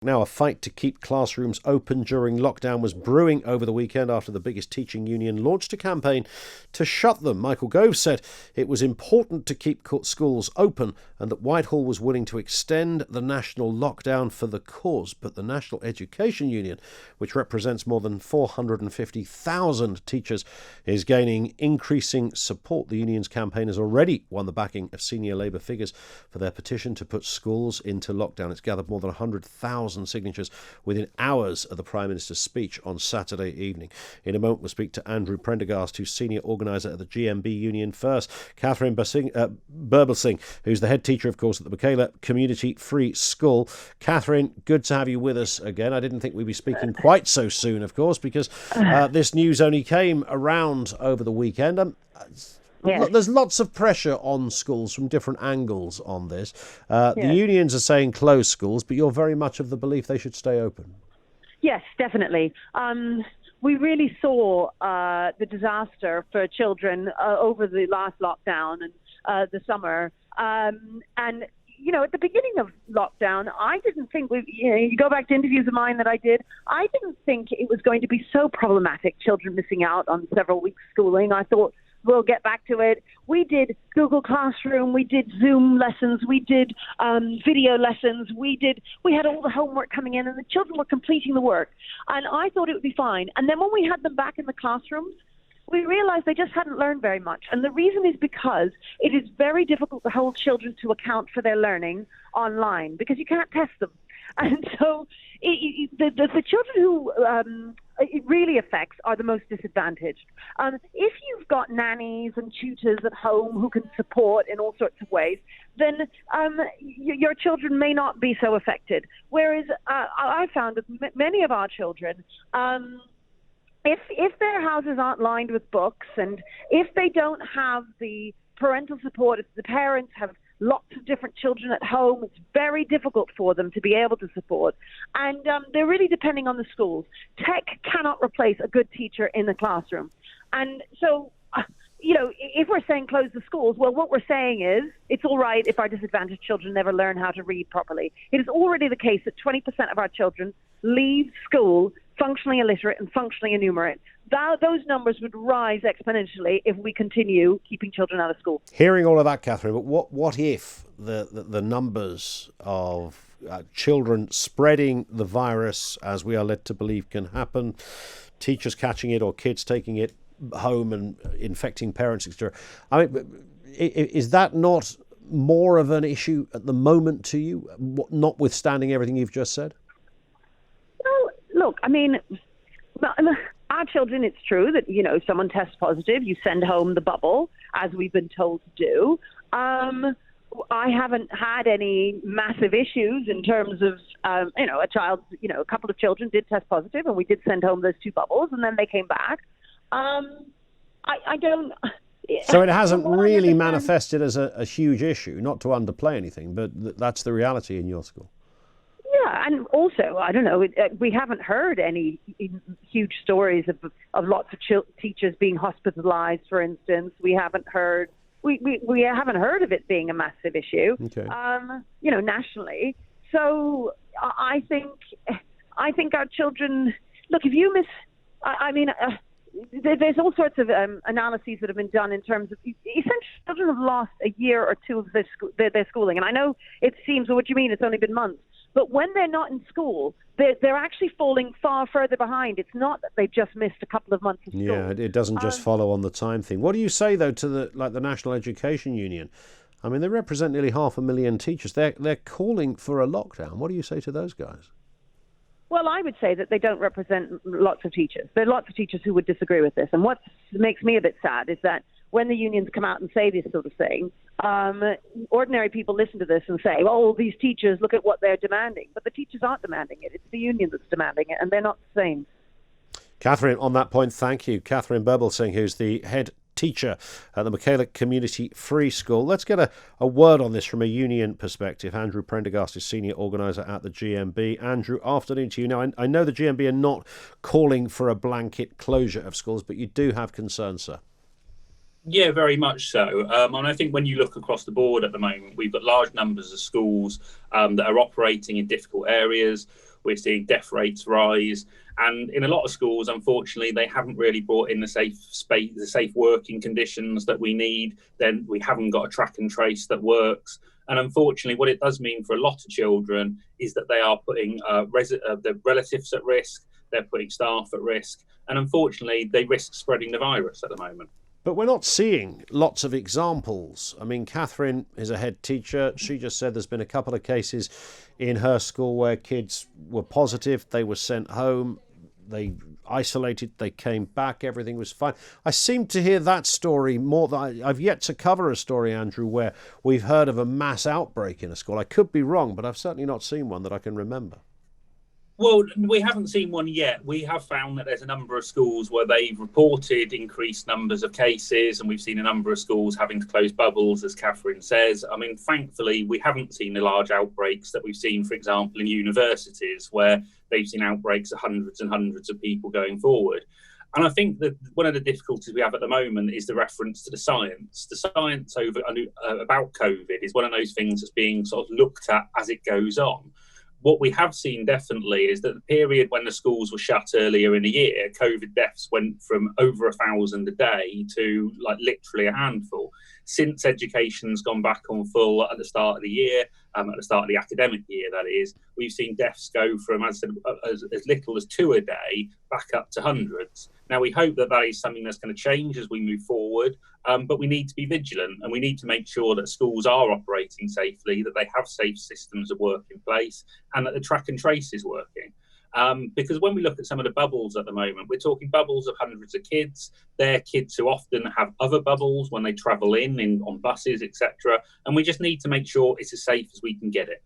Now, a fight to keep classrooms open during lockdown was brewing over the weekend after the biggest teaching union launched a campaign to shut them. Michael Gove said it was important to keep schools open and that Whitehall was willing to extend the national lockdown for the cause. But the National Education Union, which represents more than 450,000 teachers, is gaining increasing support. The union's campaign has already won the backing of senior Labour figures for their petition to put schools into lockdown. It's gathered more than 100,000 signatures within hours of the Prime Minister's speech on Saturday evening. In a moment, we'll speak to Andrew Prendergast, who's senior organiser at the GMB Union first. Katharine Birbalsingh, who's the head teacher, of course, at the Michaela Community Free School. Katharine, good to have you with us again. I didn't think we'd be speaking quite so soon, of course, because this news only came around over the weekend. Yes. There's lots of pressure on schools from different angles on this. The unions are saying close schools, but you're very much of the belief they should stay open. Yes, definitely. We really saw the disaster for children over the last lockdown and the summer. And, you know, at the beginning of lockdown, I didn't think, you go back to interviews of mine that I did, I didn't think it was going to be so problematic, children missing out on several weeks schooling. I thought, we'll get back to it. We did Google Classroom, we did Zoom lessons, we did video lessons, we had all the homework coming in and the children were completing the work. And I thought it would be fine. And then when we had them back in the classrooms, we realized they just hadn't learned very much. And the reason is because it is very difficult to hold children to account for their learning online because you can't test them. And so the children who it really affects are the most disadvantaged. If you've got nannies and tutors at home who can support in all sorts of ways, then your children may not be so affected. Whereas I found that many of our children, if their houses aren't lined with books and if they don't have the parental support, if the parents have lots of different children at home, it's very difficult for them to be able to support. And they're really depending on the schools. Tech cannot replace a good teacher in the classroom. And so, you know, if we're saying close the schools, well, what we're saying is it's all right if our disadvantaged children never learn how to read properly. It is already the case that 20% of our children leave school functionally illiterate and functionally enumerate. Those numbers would rise exponentially if we continue keeping children out of school. Hearing all of that, Katharine, but what if the numbers of children spreading the virus, as we are led to believe can happen, teachers catching it or kids taking it home and infecting parents, etc. I mean, is that not more of an issue at the moment to you, notwithstanding everything you've just said? Well, look, I mean, our children, it's true that, you know, someone tests positive, you send home the bubble, as we've been told to do. I haven't had any massive issues in terms of, you know, a couple of children did test positive and we did send home those 2 bubbles and then they came back. I don't... So it hasn't really manifested as a huge issue, not to underplay anything, but that's the reality in your school. Yeah, and also, I don't know, we haven't heard any huge stories of lots of teachers being hospitalized, for instance. We haven't heard of it being a massive issue, okay. You know, nationally. So I think our children, look, if you miss, I mean, there's all sorts of analyses that have been done in terms of essentially children have lost a year or 2 of their schooling. And I know it seems, well, what do you mean? It's only been months. But when they're not in school, they're actually falling far further behind. It's not that they've just missed a couple of months of school. Yeah, it doesn't just follow on the time thing. What do you say, though, to the National Education Union? I mean, they represent nearly 500,000 teachers. They're calling for a lockdown. What do you say to those guys? Well, I would say that they don't represent lots of teachers. There are lots of teachers who would disagree with this. And what makes me a bit sad is that when the unions come out and say this sort of thing, ordinary people listen to this and say, oh, these teachers, look at what they're demanding. But the teachers aren't demanding it. It's the union that's demanding it, and they're not the same. Katharine, on that point, thank you. Katharine Birbalsingh, who's the head teacher at the Michaela Community Free School. Let's get a word on this from a union perspective. Andrew Prendergast is senior organiser at the GMB. Andrew, afternoon to you. Now, I know the GMB are not calling for a blanket closure of schools, but you do have concerns, sir. Yeah, very much so. And I think when you look across the board at the moment, we've got large numbers of schools that are operating in difficult areas. We're seeing death rates rise. And in a lot of schools, unfortunately, they haven't really brought in the safe space, the safe working conditions that we need. Then we haven't got a track and trace that works. And unfortunately, what it does mean for a lot of children is that they are putting their relatives at risk, they're putting staff at risk, and unfortunately, they risk spreading the virus at the moment. But we're not seeing lots of examples. I mean, Katharine is a head teacher. She just said there's been a couple of cases in her school where kids were positive, they were sent home, they isolated, they came back, everything was fine. I seem to hear that story more than I've yet to cover a story, Andrew, where we've heard of a mass outbreak in a school. I could be wrong, but I've certainly not seen one that I can remember. Well, we haven't seen one yet. We have found that there's a number of schools where they've reported increased numbers of cases, and we've seen a number of schools having to close bubbles, as Katharine says. I mean, thankfully, we haven't seen the large outbreaks that we've seen, for example, in universities, where they've seen outbreaks of hundreds and hundreds of people going forward. And I think that one of the difficulties we have at the moment is the reference to the science. The science about COVID is one of those things that's being sort of looked at as it goes on. What we have seen definitely is that the period when the schools were shut earlier in the year, COVID deaths went from over 1,000 a day to like literally a handful. Since education's gone back on full at the start of the year, at the start of the academic year, that is, we've seen deaths go from, as little as 2 a day back up to hundreds. Now, we hope that that is something that's going to change as we move forward, but we need to be vigilant, and we need to make sure that schools are operating safely, that they have safe systems of work in place, and that the track and trace is working. Because when we look at some of the bubbles at the moment, we're talking bubbles of hundreds of kids. They're kids who often have other bubbles when they travel in on buses, etc. And we just need to make sure it's as safe as we can get it.